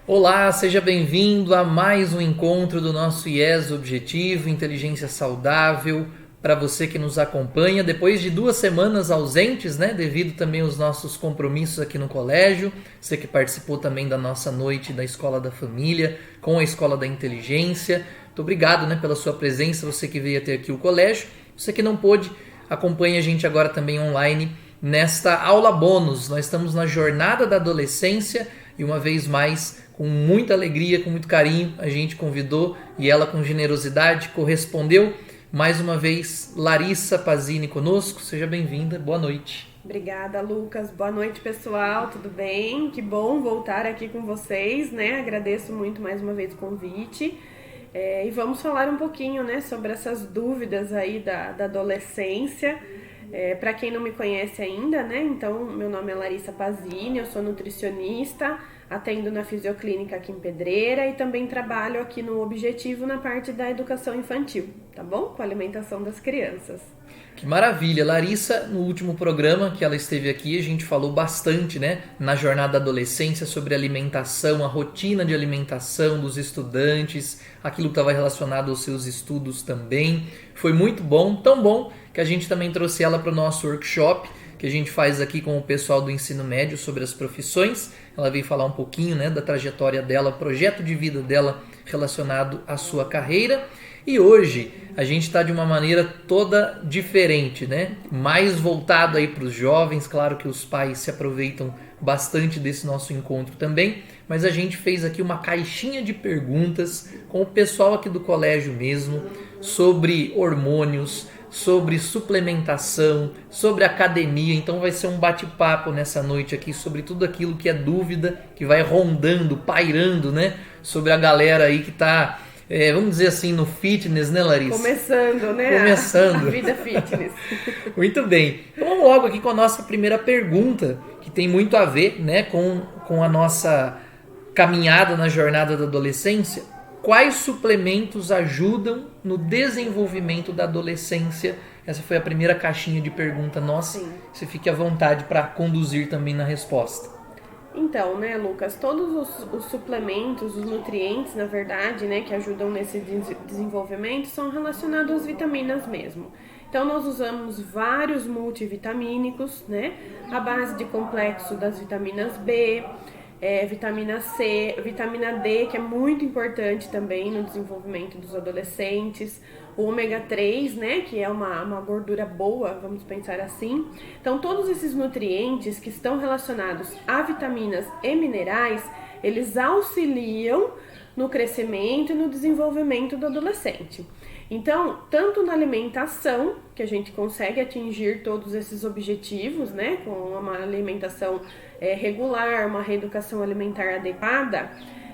Olá, seja bem-vindo a mais um encontro do nosso IES Objetivo, Inteligência Saudável. Para você que nos acompanha, depois de 2 semanas ausentes, né, devido também aos nossos compromissos aqui no colégio, você que participou também da nossa noite da Escola da Família, com a Escola da Inteligência. Muito obrigado, né, pela sua presença, você que veio até aqui o colégio. Você que não pôde, acompanhe a gente agora também online nesta aula bônus. Nós estamos na jornada da adolescência e uma vez mais, com muita alegria, com muito carinho, a gente convidou e ela com generosidade correspondeu. Mais uma vez, Larissa Pazini conosco. Seja bem-vinda. Boa noite. Obrigada, Lucas. Boa noite, pessoal. Tudo bem? Que bom voltar aqui com vocês, né? Agradeço muito mais uma vez o convite. E vamos falar um pouquinho, né, sobre essas dúvidas aí da adolescência. Para quem não me conhece ainda, né? Então, meu nome é Larissa Pazini, eu sou nutricionista, atendo na Fisioclínica aqui em Pedreira e também trabalho aqui no Objetivo na parte da educação infantil, tá bom? Com a alimentação das crianças. Que maravilha. Larissa, no último programa que ela esteve aqui, a gente falou bastante, né, na jornada da adolescência sobre alimentação, a rotina de alimentação dos estudantes, aquilo que estava relacionado aos seus estudos também. Foi muito bom, tão bom que a gente também trouxe ela para o nosso workshop, que a gente faz aqui com o pessoal do ensino médio sobre as profissões. Ela veio falar um pouquinho, né, da trajetória dela, projeto de vida dela relacionado à sua carreira. E hoje a gente está de uma maneira toda diferente, né? Mais voltado aí para os jovens. Claro que os pais se aproveitam bastante desse nosso encontro também, mas a gente fez aqui uma caixinha de perguntas com o pessoal aqui do colégio mesmo sobre hormônios, sobre suplementação, sobre academia. Então vai ser um bate-papo nessa noite aqui sobre tudo aquilo que é dúvida, que vai rondando, pairando, né? Sobre a galera aí que tá, vamos dizer assim, no fitness, né, Larissa? Começando, né? Começando. A vida fitness. Muito bem. Então vamos logo aqui com a nossa primeira pergunta, que tem muito a ver, né, com a nossa caminhada na jornada da adolescência. Quais suplementos ajudam no desenvolvimento da adolescência? Essa foi a primeira caixinha de pergunta nossa. Sim. Você fique à vontade para conduzir também na resposta. Então, né, Lucas, todos os suplementos, os nutrientes, na verdade, né, que ajudam nesse desenvolvimento são relacionados às vitaminas mesmo. Então, nós usamos vários multivitamínicos, né, à base de complexo das vitaminas B, vitamina C, vitamina D, que é muito importante também no desenvolvimento dos adolescentes, o ômega 3, né, que é uma gordura boa, vamos pensar assim. Então, todos esses nutrientes que estão relacionados a vitaminas e minerais, eles auxiliam no crescimento e no desenvolvimento do adolescente. Então, tanto na alimentação, que a gente consegue atingir todos esses objetivos, né, com uma alimentação regular, uma reeducação alimentar adequada,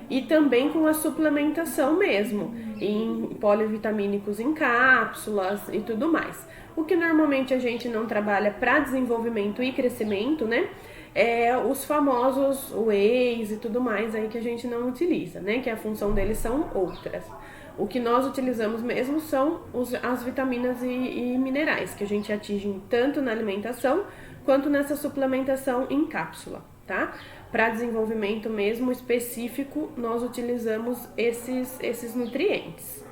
e também com a suplementação mesmo, em polivitamínicos em cápsulas e tudo mais. O que normalmente a gente não trabalha para desenvolvimento e crescimento, né? Os famosos wheys e tudo mais aí que a gente não utiliza, né? Que a função deles são outras. O que nós utilizamos mesmo são as vitaminas e minerais, que a gente atinge tanto na alimentação quanto nessa suplementação em cápsula, tá? Para desenvolvimento mesmo específico, nós utilizamos esses nutrientes.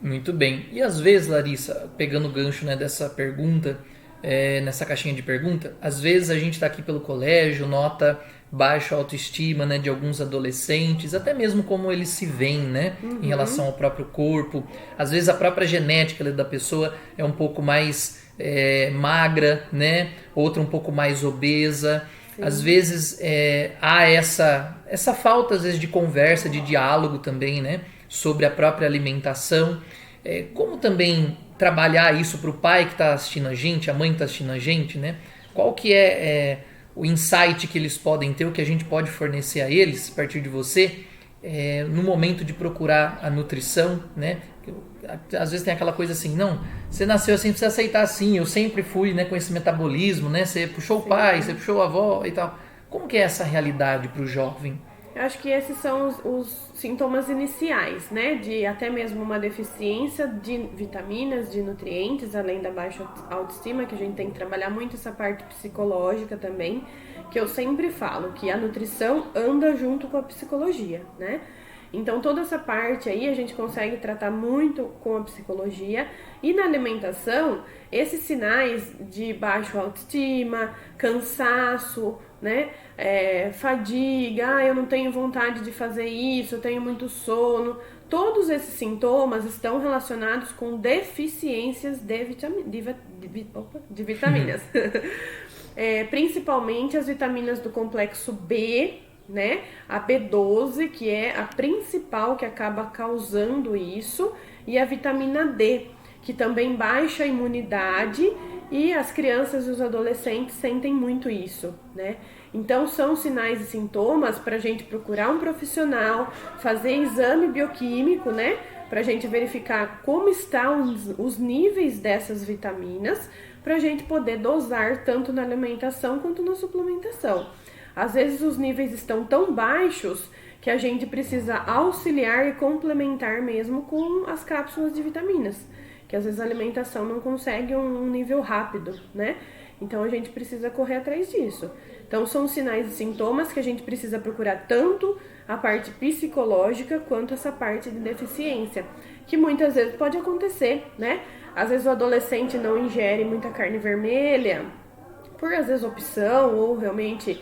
Muito bem. E às vezes, Larissa, pegando o gancho, né, dessa pergunta, nessa caixinha de pergunta, às vezes a gente está aqui pelo colégio, nota baixa autoestima, né, de alguns adolescentes, até mesmo como eles se veem, né, em relação ao próprio corpo. Às vezes a própria genética da pessoa é um pouco mais magra, né, outra um pouco mais obesa. Sim. Às vezes há essa falta às vezes de conversa, de diálogo também, né, sobre a própria alimentação. Como também trabalhar isso para o pai que está assistindo a gente, a mãe que está assistindo a gente, né? Qual que é o insight que eles podem ter, o que a gente pode fornecer a eles, a partir de você, no momento de procurar a nutrição, né? Às vezes tem aquela coisa assim, não, você nasceu assim, precisa aceitar assim, eu sempre fui, né, com esse metabolismo, né? Você puxou o pai, você puxou a avó e tal. Como que é essa realidade para o jovem? Eu acho que esses são os sintomas iniciais, né? De até mesmo uma deficiência de vitaminas, de nutrientes, além da baixa autoestima, que a gente tem que trabalhar muito essa parte psicológica também, que eu sempre falo que a nutrição anda junto com a psicologia, né? Então toda essa parte aí a gente consegue tratar muito com a psicologia, e na alimentação, esses sinais de baixa autoestima, cansaço, né, fadiga, eu não tenho vontade de fazer isso, eu tenho muito sono, todos esses sintomas estão relacionados com deficiências de vitaminas. Principalmente as vitaminas do complexo B, né? A B12, que é a principal que acaba causando isso, e a vitamina D, que também baixa a imunidade, e as crianças e os adolescentes sentem muito isso, né? Então são sinais e sintomas para a gente procurar um profissional, fazer exame bioquímico, né? Para a gente verificar como estão os níveis dessas vitaminas, para a gente poder dosar tanto na alimentação quanto na suplementação. Às vezes os níveis estão tão baixos que a gente precisa auxiliar e complementar mesmo com as cápsulas de vitaminas, que às vezes a alimentação não consegue um nível rápido, né? Então a gente precisa correr atrás disso. Então são sinais e sintomas que a gente precisa procurar tanto a parte psicológica quanto essa parte de deficiência, que muitas vezes pode acontecer, né? Às vezes o adolescente não ingere muita carne vermelha, por às vezes opção, ou realmente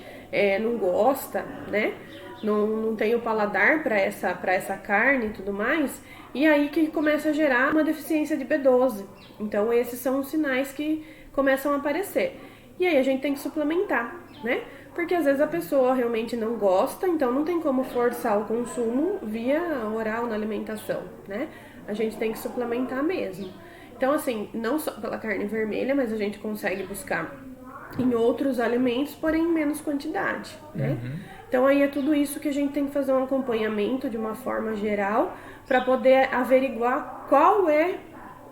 não gosta, né? Não tem o paladar para essa carne e tudo mais, e aí que começa a gerar uma deficiência de B12. Então esses são os sinais que começam a aparecer. E aí a gente tem que suplementar, né? Porque às vezes a pessoa realmente não gosta, então não tem como forçar o consumo via oral na alimentação, né? A gente tem que suplementar mesmo. Então assim, não só pela carne vermelha, mas a gente consegue buscar em outros alimentos, porém em menos quantidade, né? Então aí é tudo isso que a gente tem que fazer um acompanhamento de uma forma geral para poder averiguar qual é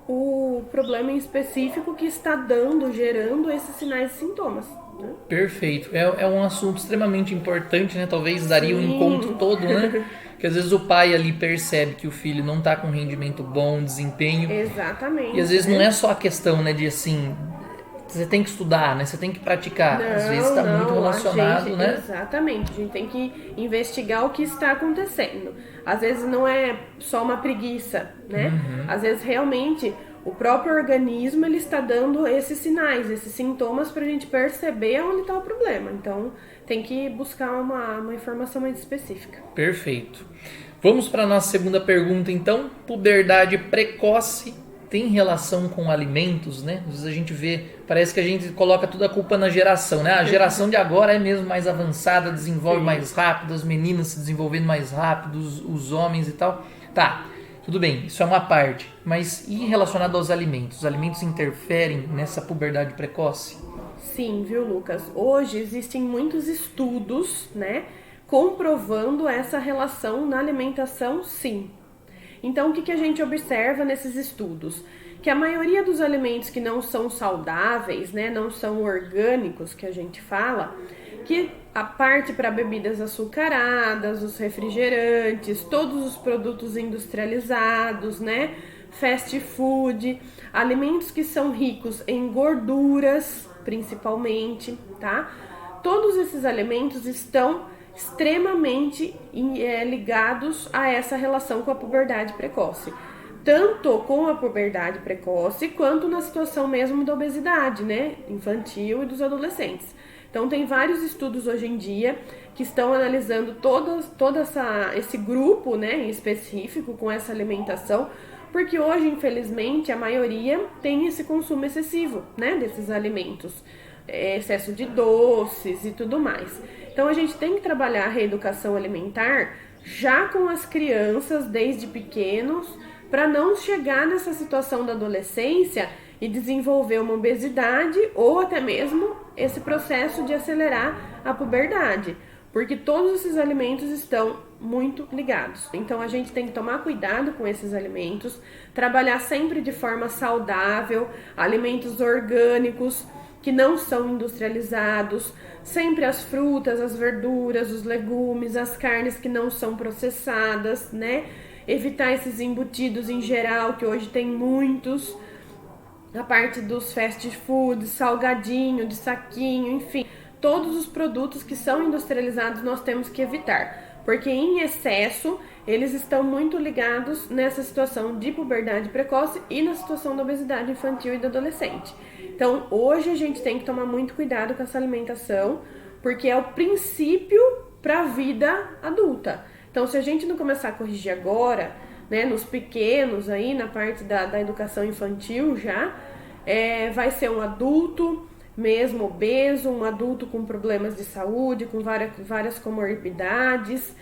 o problema em específico que está gerando esses sinais e sintomas, né? Perfeito. É um assunto extremamente importante, né? Talvez daria um encontro todo, né? Que às vezes o pai ali percebe que o filho não está com rendimento bom, desempenho. Exatamente. E às vezes não é só a questão, né, de assim, você tem que estudar, né? Você tem que praticar. Às vezes está muito relacionado, né? Exatamente. A gente tem que investigar o que está acontecendo. Às vezes não é só uma preguiça, né? Às vezes realmente o próprio organismo ele está dando esses sinais, esses sintomas para a gente perceber onde está o problema. Então tem que buscar uma informação mais específica. Perfeito. Vamos para a nossa segunda pergunta, então. Puberdade precoce tem relação com alimentos, né? Às vezes a gente vê, parece que a gente coloca toda a culpa na geração, né? A geração de agora é mesmo mais avançada, desenvolve mais rápido, as meninas se desenvolvendo mais rápido, os homens e tal. Tá, tudo bem, isso é uma parte. Mas e relacionado aos alimentos? Os alimentos interferem nessa puberdade precoce? Sim, viu, Lucas? Hoje existem muitos estudos, né, comprovando essa relação na alimentação, sim. Então, o que a gente observa nesses estudos? Que a maioria dos alimentos que não são saudáveis, né, não são orgânicos, que a gente fala, que a parte para bebidas açucaradas, os refrigerantes, todos os produtos industrializados, né, fast food, alimentos que são ricos em gorduras, principalmente, tá? Todos esses alimentos estão extremamente ligados a essa relação com a puberdade precoce. Tanto com a puberdade precoce, quanto na situação mesmo da obesidade, né, infantil e dos adolescentes. Então tem vários estudos hoje em dia que estão analisando todo esse grupo, né, em específico com essa alimentação, porque hoje, infelizmente, a maioria tem esse consumo excessivo, né, desses alimentos, excesso de doces e tudo mais. Então a gente tem que trabalhar a reeducação alimentar já com as crianças desde pequenos, para não chegar nessa situação da adolescência e desenvolver uma obesidade ou até mesmo esse processo de acelerar a puberdade, porque todos esses alimentos estão muito ligados. Então a gente tem que tomar cuidado com esses alimentos, trabalhar sempre de forma saudável, alimentos orgânicos, que não são industrializados, sempre as frutas, as verduras, os legumes, as carnes que não são processadas, né? Evitar esses embutidos em geral, que hoje tem muitos, a parte dos fast foods, salgadinho, de saquinho, enfim, todos os produtos que são industrializados nós temos que evitar, porque em excesso eles estão muito ligados nessa situação de puberdade precoce e na situação da obesidade infantil e do adolescente. Então, hoje a gente tem que tomar muito cuidado com essa alimentação, porque é o princípio para a vida adulta. Então, se a gente não começar a corrigir agora, né, nos pequenos aí, na parte da educação infantil já, vai ser um adulto mesmo obeso, um adulto com problemas de saúde, com várias comorbidades,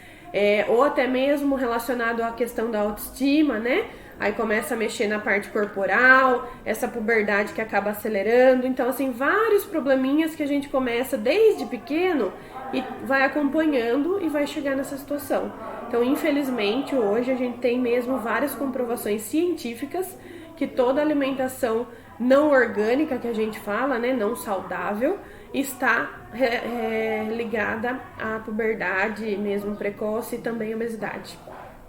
ou até mesmo relacionado à questão da autoestima, né? Aí começa a mexer na parte corporal, essa puberdade que acaba acelerando. Então, assim, vários probleminhas que a gente começa desde pequeno e vai acompanhando e vai chegar nessa situação. Então, infelizmente, hoje a gente tem mesmo várias comprovações científicas que toda alimentação não orgânica, que a gente fala, né, não saudável, está ligada à puberdade mesmo precoce e também à obesidade.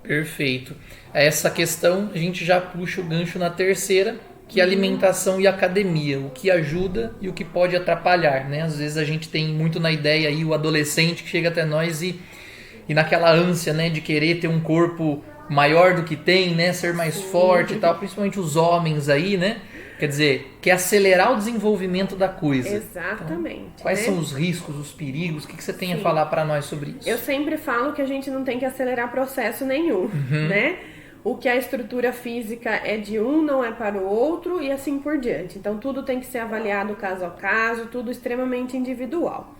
Perfeito. Essa questão a gente já puxa o gancho na terceira, que é alimentação e academia, o que ajuda e o que pode atrapalhar, né? Às vezes a gente tem muito na ideia aí o adolescente que chega até nós e naquela ânsia, né, de querer ter um corpo maior do que tem, né, ser mais forte e tal, principalmente os homens aí, né? Quer dizer, quer acelerar o desenvolvimento da coisa. Exatamente. Então, quais são os riscos, os perigos? O que você tem a falar para nós sobre isso? Eu sempre falo que a gente não tem que acelerar processo nenhum, né? O que a estrutura física é de um não é para o outro e assim por diante. Então, tudo tem que ser avaliado caso a caso, tudo extremamente individual.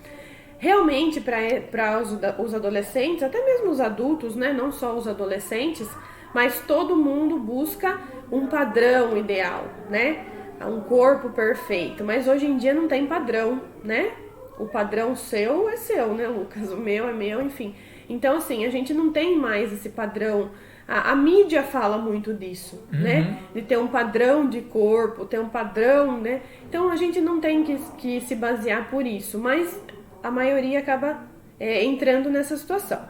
Realmente, para os adolescentes, até mesmo os adultos, né? Não só os adolescentes, mas todo mundo busca um padrão ideal, né? Um corpo perfeito. Mas hoje em dia não tem padrão, né? O padrão seu é seu, né, Lucas? O meu é meu, enfim. Então, assim, a gente não tem mais esse padrão. A mídia fala muito disso, né? De ter um padrão de corpo, ter um padrão, né? Então, a gente não tem que se basear por isso. Mas a maioria acaba entrando nessa situação.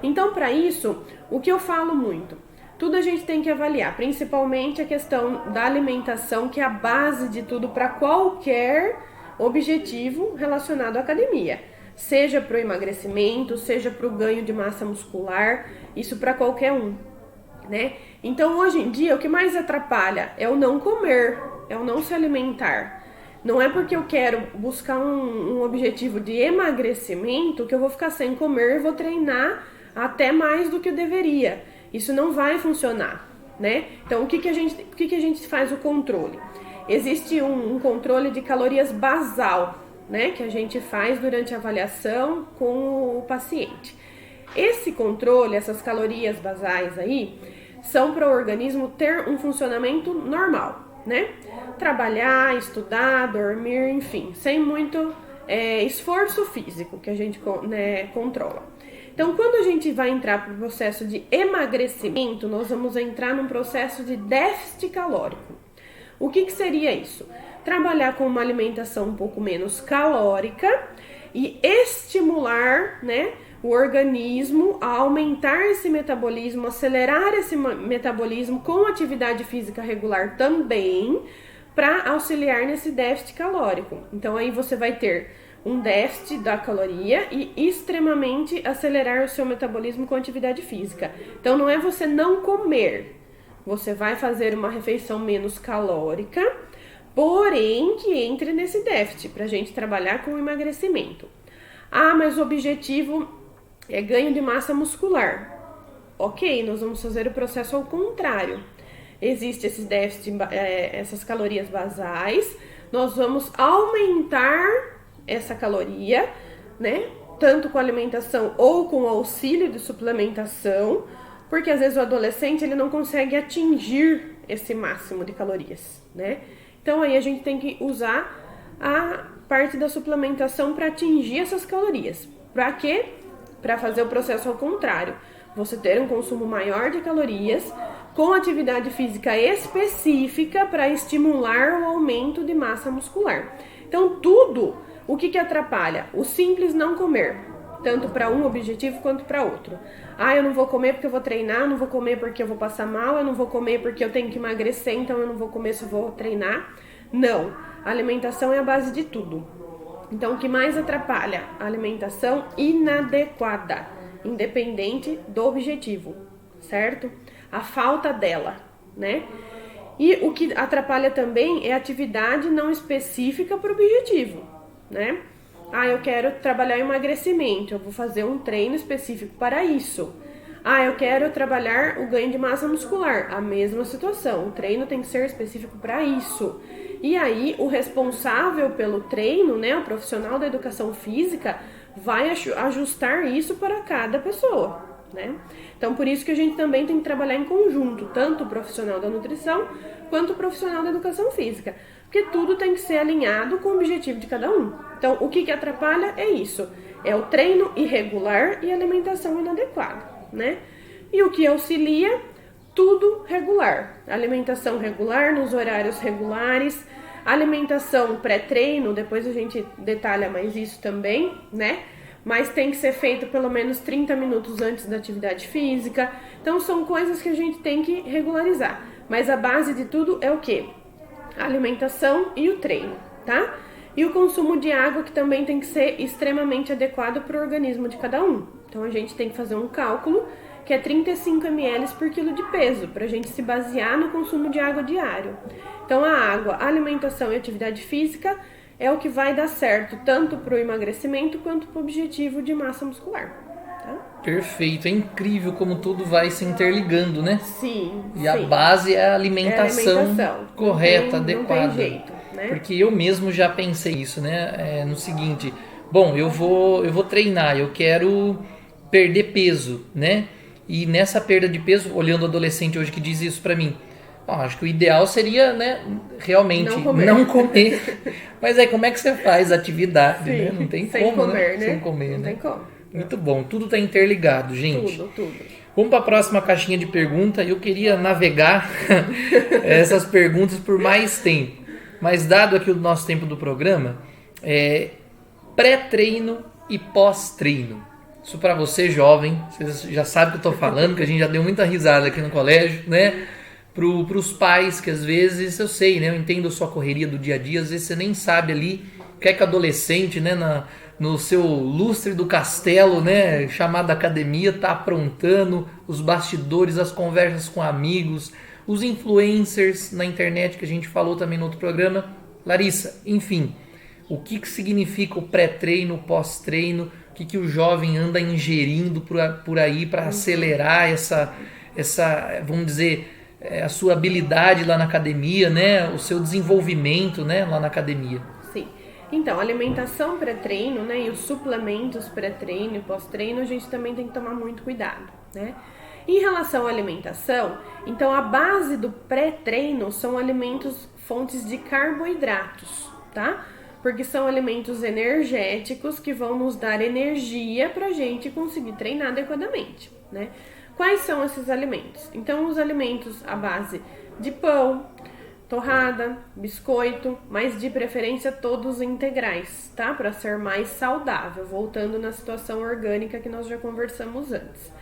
Então, para isso, o que eu falo muito? Tudo a gente tem que avaliar, principalmente a questão da alimentação, que é a base de tudo para qualquer objetivo relacionado à academia. Seja para o emagrecimento, seja para o ganho de massa muscular, isso para qualquer um, né? Então, hoje em dia, o que mais atrapalha é o não comer, é o não se alimentar. Não é porque eu quero buscar um objetivo de emagrecimento que eu vou ficar sem comer e vou treinar até mais do que eu deveria. Isso não vai funcionar, né? Então, o que a gente faz o controle? Existe um controle de calorias basal, né? Que a gente faz durante a avaliação com o paciente. Esse controle, essas calorias basais aí, são para o organismo ter um funcionamento normal, né? Trabalhar, estudar, dormir, enfim, sem muito esforço físico que a gente controla. Então, quando a gente vai entrar para o processo de emagrecimento, nós vamos entrar num processo de déficit calórico. O que seria isso? Trabalhar com uma alimentação um pouco menos calórica e estimular, né, o organismo a aumentar esse metabolismo, acelerar esse metabolismo com atividade física regular também, para auxiliar nesse déficit calórico. Então, aí você vai ter um déficit da caloria e extremamente acelerar o seu metabolismo com atividade física. Então, não é você não comer, você vai fazer uma refeição menos calórica, porém que entre nesse déficit para a gente trabalhar com o emagrecimento. Ah, mas o objetivo é ganho de massa muscular. Ok, nós vamos fazer o processo ao contrário. Existe esse déficit, essas calorias basais, nós vamos aumentar essa caloria, né? Tanto com alimentação ou com auxílio de suplementação, porque às vezes o adolescente ele não consegue atingir esse máximo de calorias, né? Então aí a gente tem que usar a parte da suplementação para atingir essas calorias. Para quê? Para fazer o processo ao contrário. Você ter um consumo maior de calorias com atividade física específica para estimular o aumento de massa muscular. Então, tudo, o que atrapalha? O simples não comer, tanto para um objetivo quanto para outro. Eu não vou comer porque eu vou treinar, eu não vou comer porque eu vou passar mal, eu não vou comer porque eu tenho que emagrecer, então eu não vou comer se eu vou treinar. Não, a alimentação é a base de tudo. Então, o que mais atrapalha? A alimentação inadequada, independente do objetivo, certo? A falta dela, né? E o que atrapalha também é a atividade não específica para o objetivo, né? Eu quero trabalhar emagrecimento, eu vou fazer um treino específico para isso. Eu quero trabalhar o ganho de massa muscular, a mesma situação, o treino tem que ser específico para isso. E aí, o responsável pelo treino, né, o profissional da educação física, vai ajustar isso para cada pessoa, né? Então, por isso que a gente também tem que trabalhar em conjunto, tanto o profissional da nutrição quanto o profissional da educação física, porque tudo tem que ser alinhado com o objetivo de cada um. Então, o que atrapalha é isso, é o treino irregular e a alimentação inadequada, né? E o que auxilia? Tudo regular, alimentação regular nos horários regulares, alimentação pré-treino, depois a gente detalha mais isso também, né? Mas tem que ser feito pelo menos 30 minutos antes da atividade física. Então são coisas que a gente tem que regularizar. Mas a base de tudo é o quê? A alimentação e o treino, tá? E o consumo de água, que também tem que ser extremamente adequado para o organismo de cada um. Então a gente tem que fazer um cálculo que é 35 ml por quilo de peso, para a gente se basear no consumo de água diário. Então a água, a alimentação e a atividade física é o que vai dar certo, tanto para o emagrecimento quanto para o objetivo de massa muscular. Tá? Perfeito, é incrível como tudo vai se interligando, né? Sim. E a base é a alimentação, correta, adequada. Não tem jeito, né? Porque eu mesmo já pensei isso, né? No seguinte, bom, eu vou treinar, eu quero perder peso, né? E nessa perda de peso, olhando o adolescente hoje que diz isso pra mim, acho que o ideal seria, né, realmente não comer. Mas aí como é que você faz atividade, né? Não tem sem como, comer, né? Sem comer, não né? tem como. Muito bom, tudo tá interligado, gente. Tudo. Vamos para a próxima caixinha de perguntas. Eu queria navegar essas perguntas por mais tempo. Mas dado aqui o nosso tempo do programa, pré-treino e pós-treino. Isso para você, jovem, você já sabe o que eu tô falando, que a gente já deu muita risada aqui no colégio, né? Pros pais, que às vezes, eu sei, né? Eu entendo a sua correria do dia a dia, às vezes você nem sabe ali o que é que adolescente, né? No seu lustre do castelo, né? Chamado academia, tá aprontando, os bastidores, as conversas com amigos, os influencers na internet, que a gente falou também no outro programa. Larissa, enfim, o que significa o pré-treino, o pós-treino? O que o jovem anda ingerindo por aí para acelerar essa, vamos dizer, a sua habilidade lá na academia, né? O seu desenvolvimento, né? Lá na academia. Sim. Então, a alimentação pré-treino, né? E os suplementos pré-treino e pós-treino, a gente também tem que tomar muito cuidado, né? Em relação à alimentação, então a base do pré-treino são alimentos fontes de carboidratos, tá? Porque são alimentos energéticos que vão nos dar energia para a gente conseguir treinar adequadamente, né? Quais são esses alimentos? Então, os alimentos à base de pão, torrada, biscoito, mas de preferência todos integrais, tá? Para ser mais saudável, voltando na situação orgânica que nós já conversamos antes.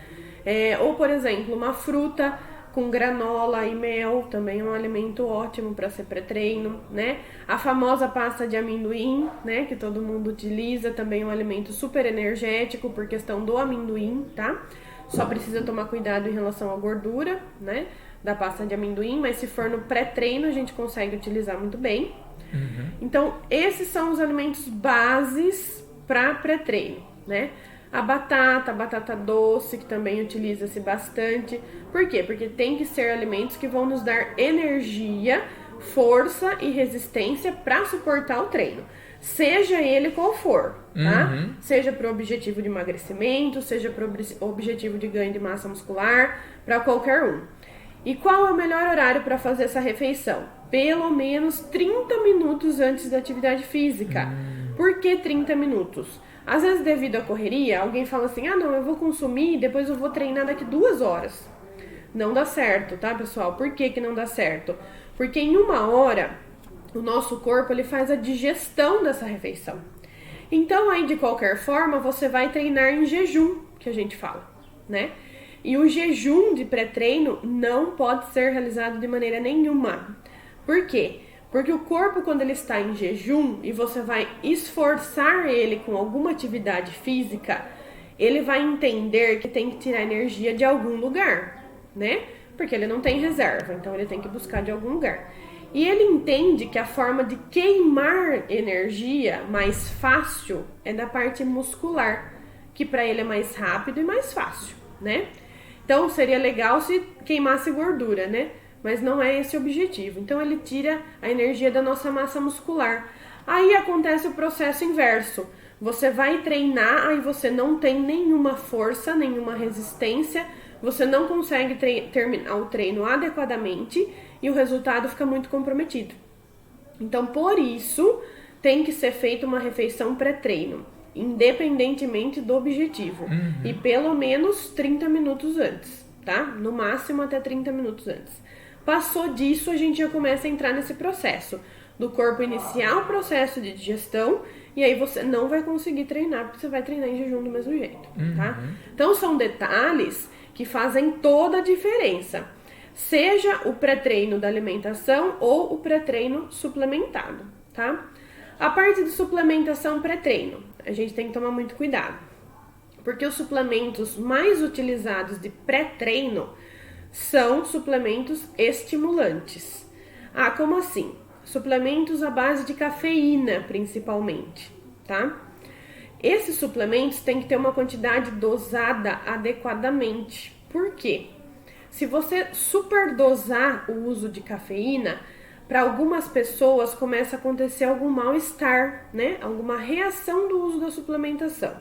Ou, por exemplo, uma fruta com granola e mel, também é um alimento ótimo para ser pré-treino, né? A famosa pasta de amendoim, né, que todo mundo utiliza, também é um alimento super energético por questão do amendoim, tá? Só precisa tomar cuidado em relação à gordura, né, da pasta de amendoim, mas se for no pré-treino a gente consegue utilizar muito bem. Então, esses são os alimentos bases para pré-treino, né? A batata doce, que também utiliza-se bastante. Por quê? Porque tem que ser alimentos que vão nos dar energia, força e resistência para suportar o treino. Seja ele qual for, tá? Seja para o objetivo de emagrecimento, seja para o objetivo de ganho de massa muscular, para qualquer um. E qual é o melhor horário para fazer essa refeição? Pelo menos 30 minutos antes da atividade física. Por que 30 minutos? Às vezes, devido à correria, alguém fala assim, não, eu vou consumir e depois eu vou treinar daqui 2 horas. Não dá certo, tá, pessoal? Por que não dá certo? Porque em 1 hora, o nosso corpo ele faz a digestão dessa refeição. Então aí de qualquer forma você vai treinar em jejum, que a gente fala, né? E o jejum de pré-treino não pode ser realizado de maneira nenhuma. Por quê? Porque o corpo, quando ele está em jejum e você vai esforçar ele com alguma atividade física, ele vai entender que tem que tirar energia de algum lugar, né? Porque ele não tem reserva, então ele tem que buscar de algum lugar. E ele entende que a forma de queimar energia mais fácil é da parte muscular, que para ele é mais rápido e mais fácil, né? Então seria legal se queimasse gordura, né? Mas não é esse o objetivo. Então ele tira a energia da nossa massa muscular. Aí acontece o processo inverso. Você vai treinar, aí você não tem nenhuma força, nenhuma resistência, você não consegue terminar o treino adequadamente e o resultado fica muito comprometido. Então, por isso, tem que ser feita uma refeição pré-treino, independentemente do objetivo. E pelo menos 30 minutos antes, tá? No máximo até 30 minutos antes. Passou disso, a gente já começa a entrar nesse processo do corpo iniciar o processo de digestão e aí você não vai conseguir treinar, porque você vai treinar em jejum do mesmo jeito, tá? Então, são detalhes que fazem toda a diferença. Seja o pré-treino da alimentação ou o pré-treino suplementado, tá? A parte de suplementação pré-treino, a gente tem que tomar muito cuidado, porque os suplementos mais utilizados de pré-treino são suplementos estimulantes. Ah, como assim? Suplementos à base de cafeína, principalmente, tá? Esses suplementos têm que ter uma quantidade dosada adequadamente. Por quê? Se você superdosar o uso de cafeína, para algumas pessoas começa a acontecer algum mal-estar, né? Alguma reação do uso da suplementação.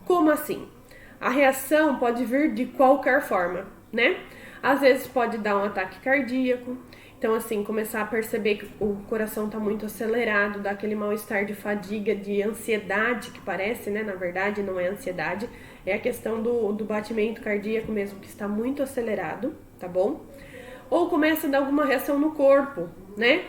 Como assim? A reação pode vir de qualquer forma, né? Às vezes pode dar um ataque cardíaco. Então, assim, começar a perceber que o coração está muito acelerado, dá aquele mal-estar de fadiga, de ansiedade, que parece, né? Na verdade, não é ansiedade, é a questão do batimento cardíaco mesmo, que está muito acelerado, tá bom? Ou começa a dar alguma reação no corpo, né?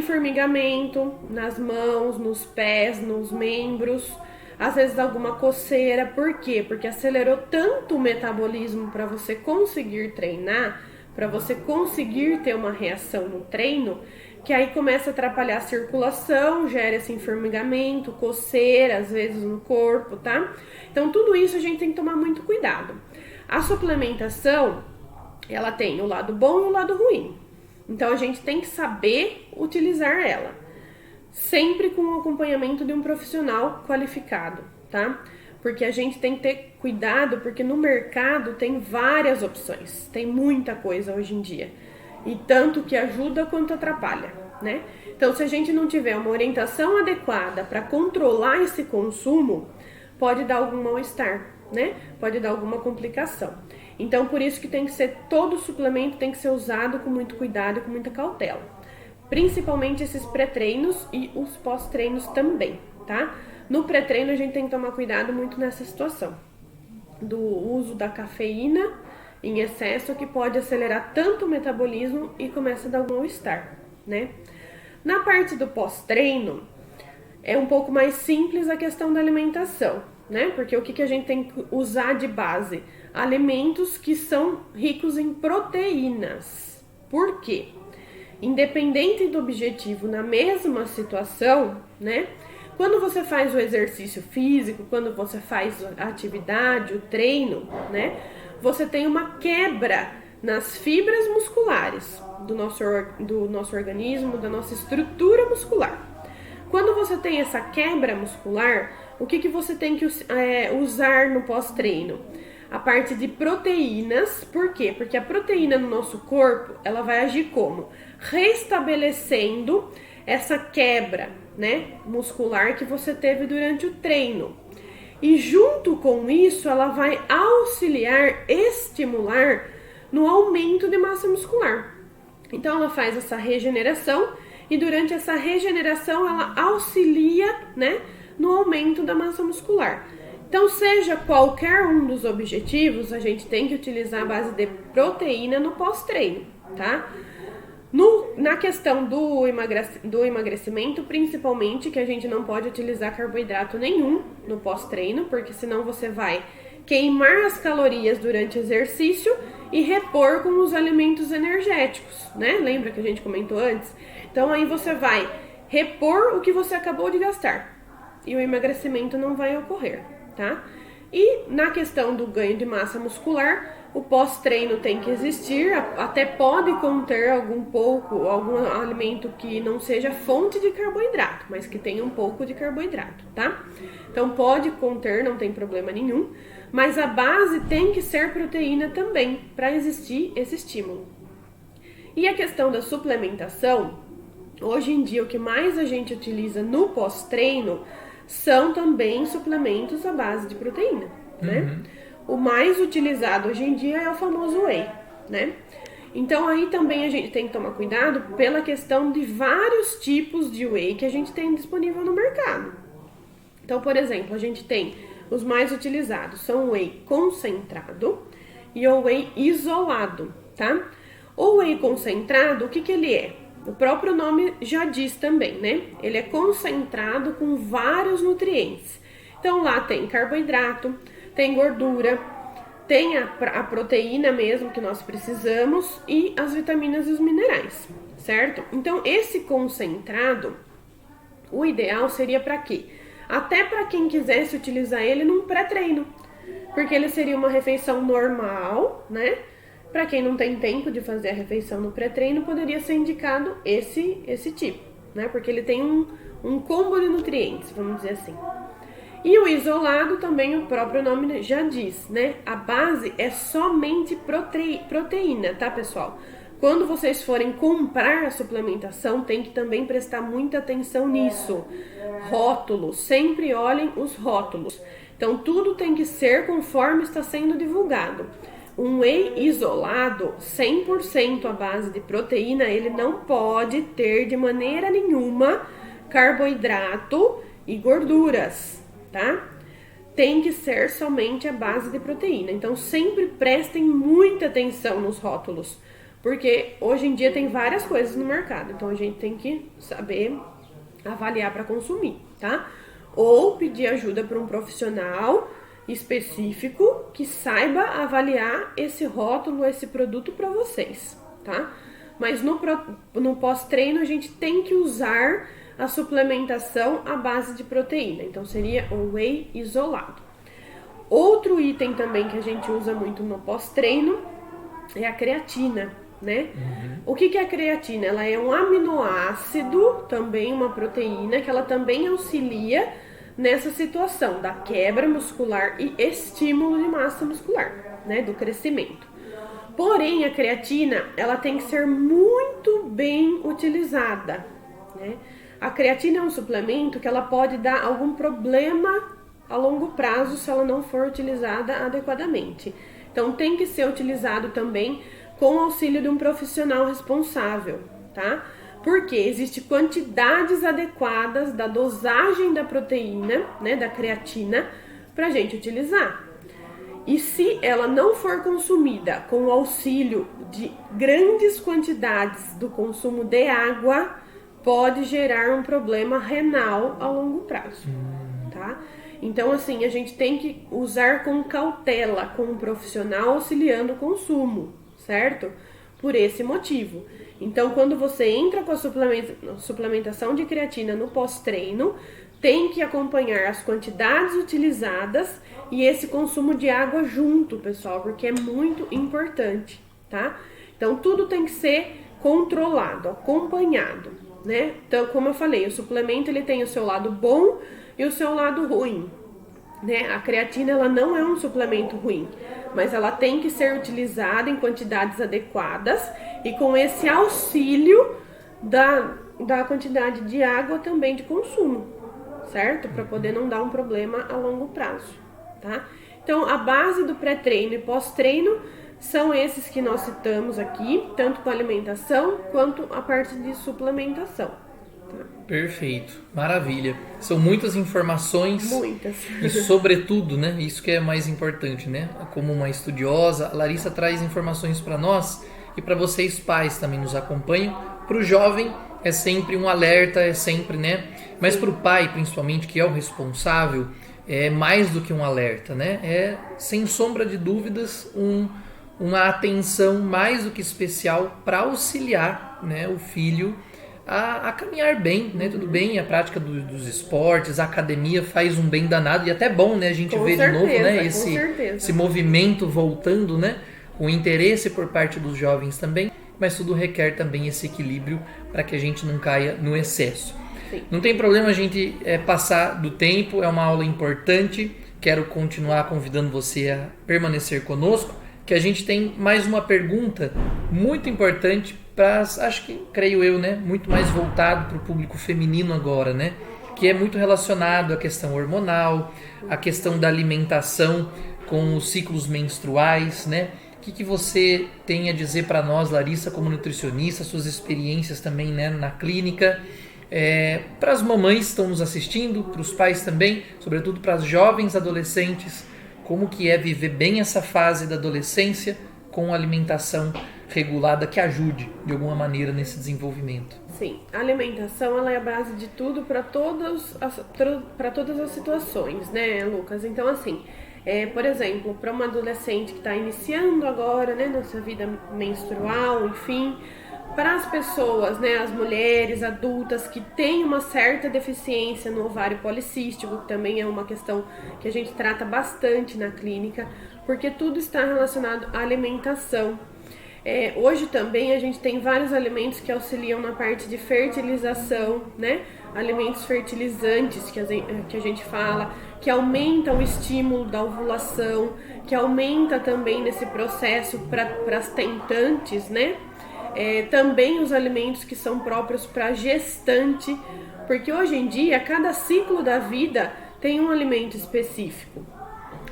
Formigamento nas mãos, nos pés, nos membros, às vezes alguma coceira. Por quê? Porque acelerou tanto o metabolismo para você conseguir treinar, para você conseguir ter uma reação no treino, que aí começa a atrapalhar a circulação, gera esse formigamento, coceira, às vezes no corpo, tá? Então tudo isso a gente tem que tomar muito cuidado. A suplementação, ela tem o lado bom e o lado ruim. Então a gente tem que saber utilizar ela, sempre com o acompanhamento de um profissional qualificado, tá? Porque a gente tem que ter cuidado, porque no mercado tem várias opções, tem muita coisa hoje em dia, e tanto que ajuda quanto atrapalha, né? Então, se a gente não tiver uma orientação adequada para controlar esse consumo, pode dar algum mal-estar, né? Pode dar alguma complicação. Então, por isso que tem que ser, todo suplemento tem que ser usado com muito cuidado e com muita cautela. Principalmente esses pré-treinos e os pós-treinos também, tá? No pré-treino a gente tem que tomar cuidado muito nessa situação do uso da cafeína em excesso, que pode acelerar tanto o metabolismo e começa a dar um mal-estar, né? Na parte do pós-treino é um pouco mais simples a questão da alimentação, né? Porque o que a gente tem que usar de base? Alimentos que são ricos em proteínas. Por quê? Independente do objetivo, na mesma situação, né? Quando você faz o exercício físico, quando você faz a atividade, o treino, né? Você tem uma quebra nas fibras musculares do nosso organismo, da nossa estrutura muscular. Quando você tem essa quebra muscular, o que você tem que usar no pós-treino? A parte de proteínas. Por quê? Porque a proteína no nosso corpo, ela vai agir como? Restabelecendo essa quebra, né, muscular que você teve durante o treino. E junto com isso, ela vai auxiliar, estimular no aumento de massa muscular. Então ela faz essa regeneração e durante essa regeneração ela auxilia, né, no aumento da massa muscular. Então, seja qualquer um dos objetivos, a gente tem que utilizar a base de proteína no pós-treino, tá? Na questão do emagrecimento, principalmente, que a gente não pode utilizar carboidrato nenhum no pós-treino, porque senão você vai queimar as calorias durante o exercício e repor com os alimentos energéticos, né? Lembra que a gente comentou antes? Então aí você vai repor o que você acabou de gastar e o emagrecimento não vai ocorrer, tá? E na questão do ganho de massa muscular, o pós-treino tem que existir, até pode conter algum alimento que não seja fonte de carboidrato, mas que tenha um pouco de carboidrato, tá? Então pode conter, não tem problema nenhum, mas a base tem que ser proteína também, para existir esse estímulo. E a questão da suplementação, hoje em dia o que mais a gente utiliza no pós-treino são também suplementos à base de proteína, né? O mais utilizado hoje em dia é o famoso whey, né? Então aí também a gente tem que tomar cuidado pela questão de vários tipos de whey que a gente tem disponível no mercado. Então, por exemplo, a gente tem os mais utilizados, são o whey concentrado e o whey isolado, tá? O whey concentrado, o que ele é? O próprio nome já diz também, né? Ele é concentrado com vários nutrientes. Então lá tem carboidrato, tem gordura, tem a proteína mesmo que nós precisamos e as vitaminas e os minerais, certo? Então esse concentrado, o ideal seria para quê? Até para quem quisesse utilizar ele num pré-treino, porque ele seria uma refeição normal, né? Para quem não tem tempo de fazer a refeição no pré-treino, poderia ser indicado esse tipo, né? Porque ele tem um combo de nutrientes, vamos dizer assim. E o isolado também, o próprio nome já diz, né? A base é somente proteína, tá, pessoal? Quando vocês forem comprar a suplementação, tem que também prestar muita atenção nisso. Rótulos, sempre olhem os rótulos. Então, tudo tem que ser conforme está sendo divulgado. Um whey isolado, 100% à base de proteína, ele não pode ter de maneira nenhuma carboidrato e gorduras, tá? Tem que ser somente à base de proteína. Então, sempre prestem muita atenção nos rótulos, porque hoje em dia tem várias coisas no mercado, então a gente tem que saber avaliar para consumir, tá? Ou pedir ajuda para um profissional específico que saiba avaliar esse rótulo, esse produto para vocês, tá? Mas no pós-treino a gente tem que usar a suplementação à base de proteína, então seria o whey isolado. Outro item também que a gente usa muito no pós-treino é a creatina, né? O que é a creatina? Ela é um aminoácido, também uma proteína, que ela também auxilia nessa situação da quebra muscular e estímulo de massa muscular, né, do crescimento. Porém, a creatina, ela tem que ser muito bem utilizada, né? A creatina é um suplemento que ela pode dar algum problema a longo prazo se ela não for utilizada adequadamente. Então, tem que ser utilizado também com o auxílio de um profissional responsável, tá? Porque existem quantidades adequadas da dosagem da proteína, né, da creatina, para a gente utilizar. E se ela não for consumida com o auxílio de grandes quantidades do consumo de água, pode gerar um problema renal a longo prazo, tá? Então, assim, a gente tem que usar com cautela, com um profissional auxiliando o consumo, certo? Por esse motivo. Então, quando você entra com a suplementação de creatina no pós-treino, tem que acompanhar as quantidades utilizadas e esse consumo de água junto, pessoal, porque é muito importante, tá? Então, tudo tem que ser controlado, acompanhado, né? Então, como eu falei, o suplemento ele tem o seu lado bom e o seu lado ruim, né? A creatina ela não é um suplemento ruim, mas ela tem que ser utilizada em quantidades adequadas e com esse auxílio da quantidade de água também de consumo, certo? Para poder não dar um problema a longo prazo, tá? Então, a base do pré-treino e pós-treino são esses que nós citamos aqui, tanto com alimentação quanto a parte de suplementação. Perfeito, maravilha. São muitas informações. Muitas. E sobretudo, né, isso que é mais importante, né? Como uma estudiosa, a Larissa traz informações para nós e para vocês pais também nos acompanham, Para o jovem é sempre um alerta, é sempre, né? Mas para o pai, principalmente, que é o responsável, é mais do que um alerta, né? É, sem sombra de dúvidas, uma atenção mais do que especial para auxiliar, né, o filho a caminhar bem, né? Tudo bem, a prática dos esportes, a academia faz um bem danado e até bom, né? A gente vê de novo, né? Esse movimento voltando, né? O interesse por parte dos jovens também, mas tudo requer também esse equilíbrio para que a gente não caia no excesso. Sim. Não tem problema a gente passar do tempo, é uma aula importante. Quero continuar convidando você a permanecer conosco, que a gente tem mais uma pergunta muito importante para, acho que, creio eu, né, muito mais voltado para o público feminino agora, né, que é muito relacionado à questão hormonal, à questão da alimentação com os ciclos menstruais, né? O que você tem a dizer para nós, Larissa, como nutricionista, suas experiências também, né, na clínica, para as mamães que estão nos assistindo, para os pais também, sobretudo para as jovens adolescentes, como que é viver bem essa fase da adolescência com alimentação regulada que ajude de alguma maneira nesse desenvolvimento. Sim, a alimentação ela é a base de tudo para todas as situações, né, Lucas? Então, assim, por exemplo, para uma adolescente que está iniciando agora, né, nessa vida menstrual, enfim, para as pessoas, né, as mulheres adultas que têm uma certa deficiência no ovário policístico, que também é uma questão que a gente trata bastante na clínica, porque tudo está relacionado à alimentação. Hoje também a gente tem vários alimentos que auxiliam na parte de fertilização, né? Alimentos fertilizantes que a gente fala, que aumentam o estímulo da ovulação, que aumenta também nesse processo para as tentantes, né? Também os alimentos que são próprios para gestante, porque hoje em dia cada ciclo da vida tem um alimento específico.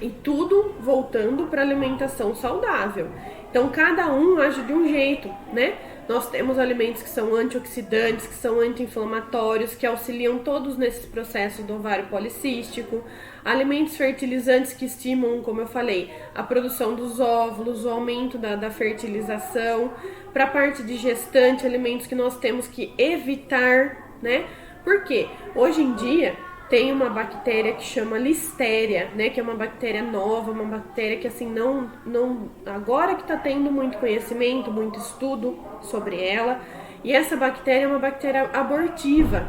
E tudo voltando para alimentação saudável. Então, cada um age de um jeito, né? Nós temos alimentos que são antioxidantes, que são anti-inflamatórios, que auxiliam todos nesses processos do ovário policístico. Alimentos fertilizantes que estimulam, como eu falei, a produção dos óvulos, o aumento da fertilização. Para a parte de gestante, alimentos que nós temos que evitar, né? Por quê? Hoje em dia tem uma bactéria que chama Listéria, né, que é uma bactéria nova, uma bactéria que assim não agora que está tendo muito conhecimento, muito estudo sobre ela, e essa bactéria é uma bactéria abortiva,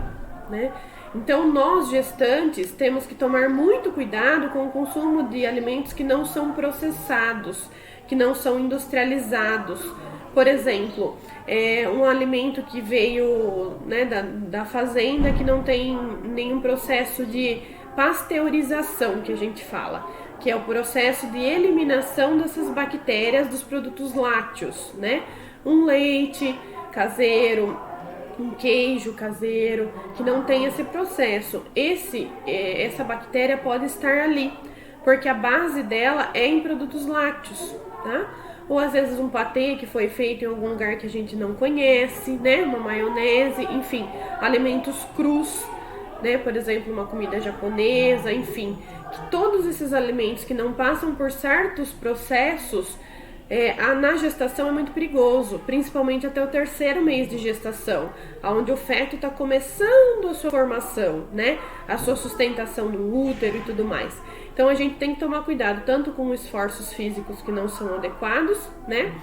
né? Então nós gestantes temos que tomar muito cuidado com o consumo de alimentos que não são processados, que não são industrializados. Por exemplo, um alimento que veio, né, da fazenda, que não tem nenhum processo de pasteurização, que a gente fala, que é o processo de eliminação dessas bactérias dos produtos lácteos, né? Um leite caseiro, um queijo caseiro, que não tem esse processo. Essa bactéria pode estar ali, porque a base dela é em produtos lácteos, tá? Ou às vezes um patê que foi feito em algum lugar que a gente não conhece, né? Uma maionese, enfim, alimentos crus, né? Por exemplo, uma comida japonesa, enfim, que todos esses alimentos que não passam por certos processos, na gestação é muito perigoso, principalmente até o 3º mês de gestação, onde o feto está começando a sua formação, né? A sua sustentação no útero e tudo mais. Então a gente tem que tomar cuidado tanto com esforços físicos que não são adequados, né?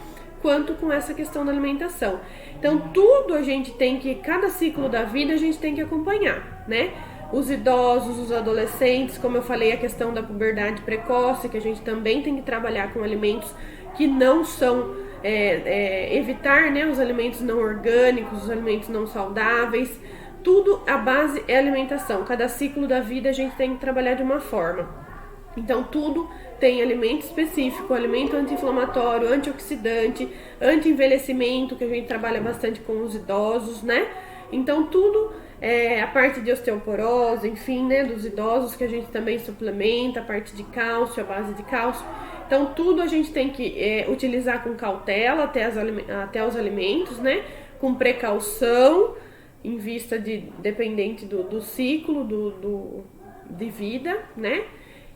Quanto com essa questão da alimentação. Então tudo a gente tem que, cada ciclo da vida a gente tem que acompanhar, né? Os idosos, os adolescentes, como eu falei, a questão da puberdade precoce, que a gente também tem que trabalhar com alimentos que não são, evitar, né, os alimentos não orgânicos, os alimentos não saudáveis. Tudo, a base é alimentação. Cada ciclo da vida a gente tem que trabalhar de uma forma. Então tudo tem alimento específico, alimento anti-inflamatório, antioxidante, anti-envelhecimento, que a gente trabalha bastante com os idosos, né? Então tudo, a parte de osteoporose, enfim, né, dos idosos, que a gente também suplementa, a parte de cálcio, a base de cálcio. Então tudo a gente tem que utilizar com cautela até os alimentos, né? Com precaução, em vista dependente do ciclo de vida, né?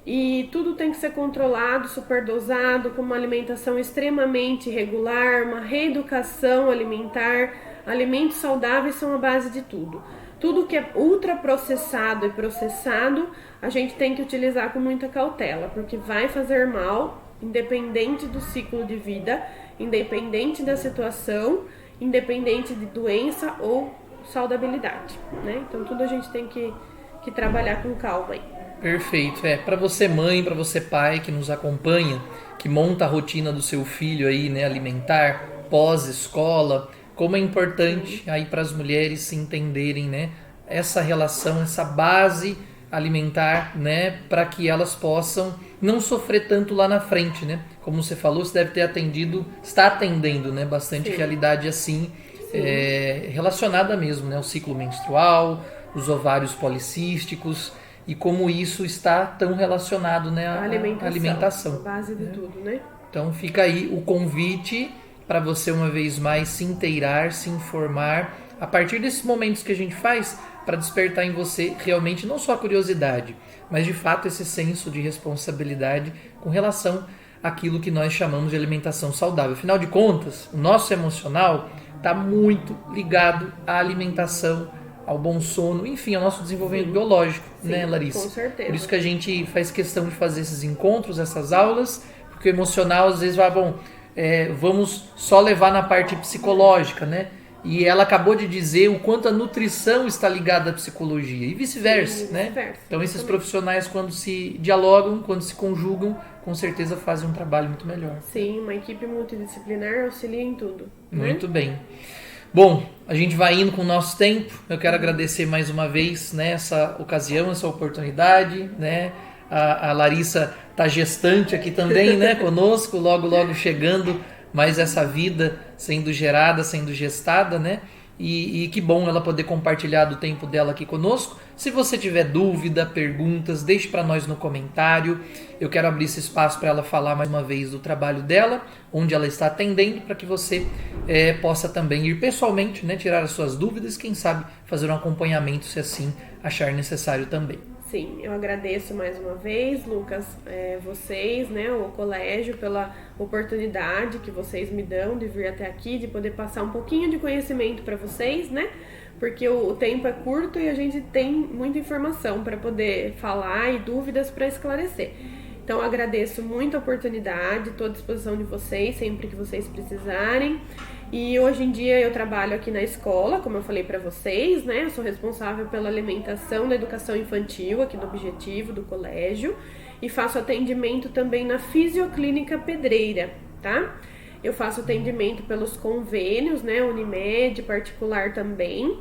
E tudo tem que ser controlado, superdosado, com uma alimentação extremamente regular, uma reeducação alimentar, alimentos saudáveis são a base de tudo. Tudo que é ultraprocessado e processado, a gente tem que utilizar com muita cautela, porque vai fazer mal, independente do ciclo de vida, independente da situação, independente de doença ou saudabilidade, né? Então tudo a gente tem que trabalhar com calma aí. Perfeito. Para você mãe, para você pai que nos acompanha, que monta a rotina do seu filho aí, né, alimentar, pós-escola, como é importante aí para as mulheres se entenderem, né, essa relação, essa base alimentar, né, para que elas possam não sofrer tanto lá na frente, né? Como você falou, você deve ter atendido, está atendendo, né, bastante realidade assim, relacionada mesmo, né, ao ciclo menstrual, os ovários policísticos e como isso está tão relacionado, né, à alimentação. A base de tudo, né? Então fica aí o convite para você uma vez mais se inteirar, se informar, a partir desses momentos que a gente faz para despertar em você realmente não só a curiosidade, mas de fato esse senso de responsabilidade com relação àquilo que nós chamamos de alimentação saudável. Afinal de contas, o nosso emocional está muito ligado à alimentação, ao bom sono, enfim, ao nosso desenvolvimento biológico, né, Larissa? Com certeza. Por isso que a gente faz questão de fazer esses encontros, essas aulas, porque o emocional às vezes vai, vamos só levar na parte psicológica, né? E ela acabou de dizer o quanto a nutrição está ligada à psicologia e vice-versa, né? Então esses profissionais, quando se dialogam, quando se conjugam, com certeza fazem um trabalho muito melhor. Sim, uma equipe multidisciplinar auxilia em tudo. Muito bem. Bom, a gente vai indo com o nosso tempo. Eu quero agradecer mais uma vez, né, essa ocasião, essa oportunidade, né? A Larissa está gestante aqui também, né, conosco, logo chegando mais essa vida sendo gerada, sendo gestada, né? E que bom ela poder compartilhar do tempo dela aqui conosco. Se você tiver dúvida, perguntas, deixe para nós no comentário. Eu quero abrir esse espaço para ela falar mais uma vez do trabalho dela, onde ela está atendendo, para que você possa também ir pessoalmente, né, tirar as suas dúvidas, quem sabe fazer um acompanhamento, se assim achar necessário também. Sim, eu agradeço mais uma vez, Lucas, vocês, né, o colégio, pela oportunidade que vocês me dão de vir até aqui, de poder passar um pouquinho de conhecimento para vocês, né? Porque o tempo é curto e a gente tem muita informação para poder falar e dúvidas para esclarecer. Então, eu agradeço muito a oportunidade, estou à disposição de vocês sempre que vocês precisarem. E hoje em dia eu trabalho aqui na escola, como eu falei para vocês, né? Eu sou responsável pela alimentação da educação infantil aqui no Objetivo do colégio e faço atendimento também na Fisioclínica Pedreira, tá? Eu faço atendimento pelos convênios, né? Unimed, particular também.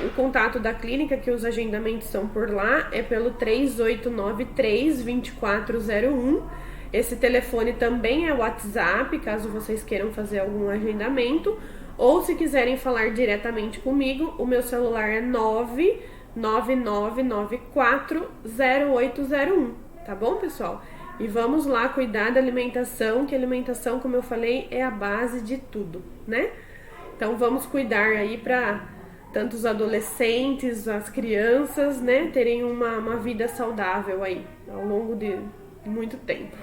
O contato da clínica, que os agendamentos são por lá, é pelo 3893-2401. Esse telefone também é WhatsApp, caso vocês queiram fazer algum agendamento. Ou se quiserem falar diretamente comigo, o meu celular é 999940801. Tá bom, pessoal? E vamos lá cuidar da alimentação, que a alimentação, como eu falei, é a base de tudo, né? Então vamos cuidar aí para tanto os adolescentes, as crianças, né, terem uma vida saudável aí ao longo de muito tempo.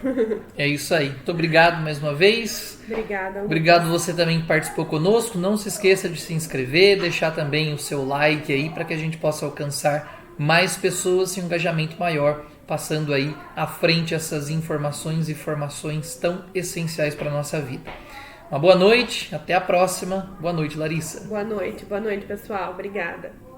É isso aí. Muito obrigado mais uma vez. Obrigada. Obrigado você também que participou conosco. Não se esqueça de se inscrever, deixar também o seu like aí para que a gente possa alcançar mais pessoas e um engajamento maior, passando aí à frente essas informações e formações tão essenciais para a nossa vida. Uma boa noite, até a próxima. Boa noite, Larissa. Boa noite, pessoal. Obrigada.